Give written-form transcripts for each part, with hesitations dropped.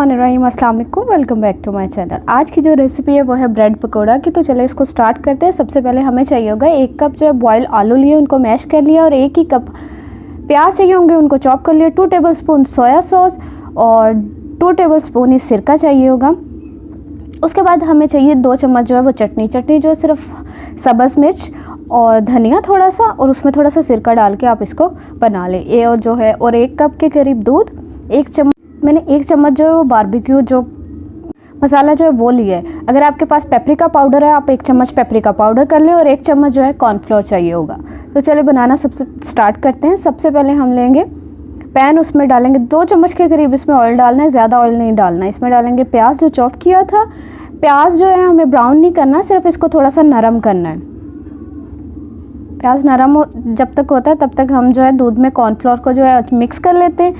बिस्मिल्लाहिर्रहमानिर्रहीम, अस्सलाम वालेकुम, welcome back to my channel. आज की जो रेसिपी है वो है ब्रेड पकोड़ा की। तो चले इसको स्टार्ट करते हैं। सबसे पहले हमें चाहिए होगा 1 कप जो है बॉयल आलू लिए, उनको मैश कर लिया, और 1 ही कप प्याज चाहिए होंगे, उनको चॉप कर लिया। 2 टेबलस्पून सोया सॉस और 2 टेबलस्पून ही सिरका चाहिए होगा। उसके बाद हमें चाहिए 2 चम्मच जो है वो चटनी जो है सिर्फ सब्ज़ मिर्च और धनिया थोड़ा सा, और उसमें थोड़ा सा सिरका डाल के आप इसको बना लें। ये और जो है, और 1 कप के करीब दूध, 1 चम्मच मैंने 1 चम्मच जो है वो बारबेक्यू जो मसाला जो है वो लिया है। अगर आपके पास पेपरिका पाउडर है, आप 1 चम्मच पेपरिका पाउडर कर लें, और 1 चम्मच जो है कॉर्नफ्लोर चाहिए होगा। तो चलिए बनाना सबसे स्टार्ट करते हैं। सबसे पहले हम लेंगे पैन, उसमें डालेंगे 2 चम्मच के करीब इसमें ऑयल डालना है, ज़्यादा ऑयल नहीं डालना है। इसमें डालेंगे प्याज जो चॉप किया था। प्याज जो है हमें ब्राउन नहीं करना, सिर्फ इसको थोड़ा सा नरम करना है। प्याज नरम जब तक होता है तब तक हम जो है दूध में कॉर्नफ्लोर को जो है मिक्स कर लेते हैं।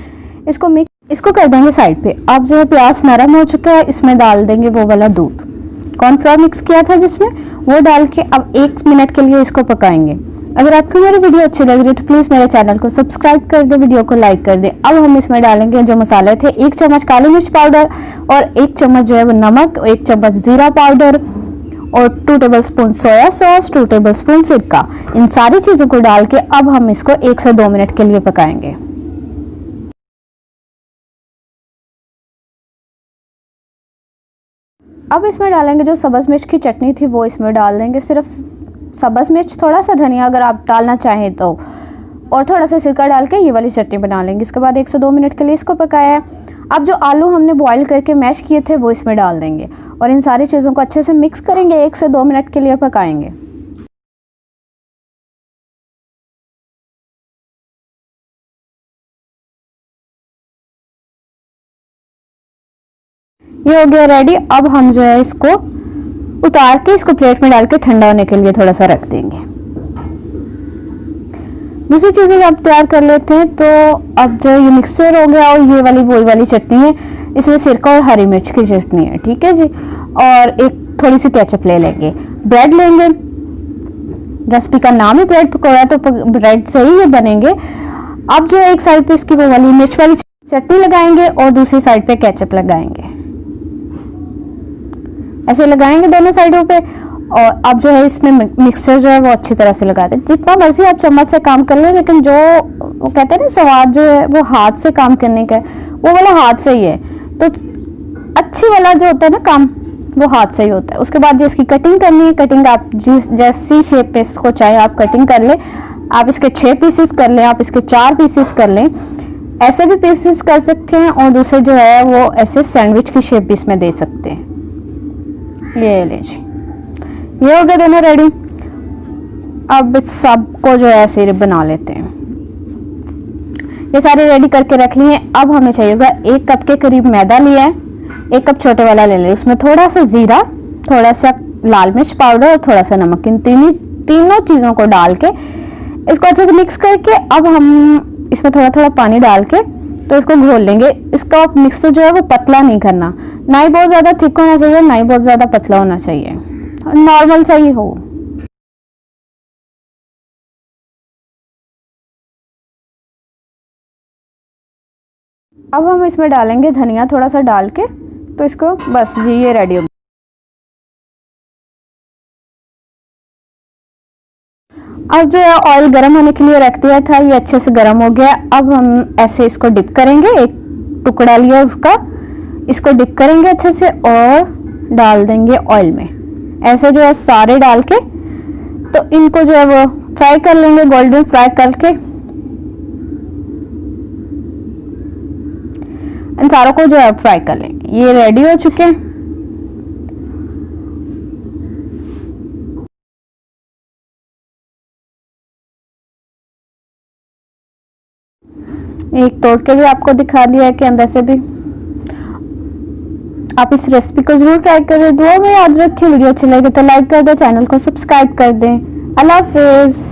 इसको कर देंगे साइड पे। अब जो है प्याज नरम हो चुका है, इसमें डाल देंगे वो वाला दूध, कॉर्नफ्लोर मिक्स किया था जिसमें, वो डाल के अब 1 मिनट के लिए इसको पकाएंगे। अगर आपको मेरी वीडियो अच्छी लग रही है तो प्लीज़ मेरे चैनल को सब्सक्राइब कर दे, वीडियो को लाइक कर दे। अब हम इसमें डालेंगे जो मसाले थे, 1 चम्मच काली मिर्च पाउडर और 1 चम्मच जो है वो नमक, 1 चम्मच ज़ीरा पाउडर और 2 टेबलस्पून सोया सॉस, 2 टेबलस्पून सिरका। इन सारी चीज़ों को डाल के अब हम इसको 1 से 2 मिनट के लिए पकाएंगे। अब इसमें डालेंगे जो सब्ज़ मिर्च की चटनी थी वो इसमें डाल देंगे, सिर्फ सब्ज़ मिर्च, थोड़ा सा धनिया अगर आप डालना चाहें तो, और थोड़ा सा सिरका डाल के ये वाली चटनी बना लेंगे। इसके बाद 1 से 2 मिनट के लिए इसको पकाया है। अब जो आलू हमने बॉईल करके मैश किए थे वो इसमें डाल देंगे, और इन सारी चीज़ों को अच्छे से मिक्स करेंगे, 1 से 2 मिनट के लिए पकाएंगे। ये हो गया रेडी। अब हम जो है इसको उतार के इसको प्लेट में डाल के ठंडा होने के लिए थोड़ा सा रख देंगे। दूसरी चीज़ें अब तैयार कर लेते हैं। तो अब जो ये मिक्सचर हो गया, और ये वाली वही वाली चटनी है, इसमें सिरका और हरी मिर्च की चटनी है, ठीक है जी। और एक थोड़ी सी केचप ले लेंगे, ब्रेड लेंगे। रेसिपी का नाम ही ब्रेड पकौड़ा, तो ब्रेड से ही ये बनेंगे। अब जो एक साइड पे इसकी वो वाली मिर्च वाली चटनी लगाएंगे और दूसरी साइड पे केचप लगाएंगे, ऐसे लगाएंगे दोनों साइडों पे। और अब जो है इसमें मिक्सचर जो है वो अच्छी तरह से लगा दें। जितना मर्जी आप चम्मच से काम कर लें, लेकिन जो वो कहते हैं ना स्वाद जो है वो हाथ से काम करने का है, वो वाला हाथ से ही है। तो अच्छी वाला जो होता है ना काम, वो हाथ से ही होता है। उसके बाद जो इसकी कटिंग करनी है, कटिंग आप जिस जैसी शेप पे इसको चाहे आप कटिंग कर लें। आप इसके 6 पीसेस कर लें, आप इसके 4 पीसेस कर लें, ऐसे भी पीसेस कर सकते हैं। और दूसरे जो है वो ऐसे सैंडविच की शेप भी इसमें दे सकते हैं। ये लीजिए, ये हो गए दोनों रेडी। अब इस सब को जो है ऐसे बना लेते हैं। ये सारे रेडी करके रख लिए। अब हमें चाहिए होगा 1 कप के करीब मैदा लिया है, 1 कप छोटे वाला ले लें। उसमें थोड़ा सा जीरा, थोड़ा सा लाल मिर्च पाउडर और थोड़ा सा नमक, इन तीनों चीज़ों को डाल के इसको अच्छे से मिक्स करके अब हम इसमें थोड़ा थोड़ा पानी डाल के तो इसको घोल लेंगे। इसका मिक्सर जो है वो पतला नहीं करना, ना ही बहुत ज़्यादा थिक होना चाहिए, ना ही बहुत ज़्यादा पतला होना चाहिए, नॉर्मल सा ही हो। अब हम इसमें डालेंगे धनिया थोड़ा सा डाल के, तो इसको बस ये रेडी हो। अब जो है ऑयल गर्म होने के लिए रख दिया था, ये अच्छे से गर्म हो गया। अब हम ऐसे इसको डिप करेंगे, एक टुकड़ा लिया उसका, इसको डिप करेंगे अच्छे से और डाल देंगे ऑयल में। ऐसे जो है सारे डाल के तो इनको जो है वो फ्राई कर लेंगे, गोल्डन फ्राई करके इन सारों को जो है फ्राई कर लेंगे। ये रेडी हो चुके हैं। एक तोड़ के भी आपको दिखा दिया है कि अंदर से भी। आप इस रेसिपी को जरूर ट्राई करें। दुआ में याद रखें। वीडियो अच्छी लगे तो लाइक कर दें, चैनल को सब्सक्राइब कर दें। अल्लाह हाफिज़।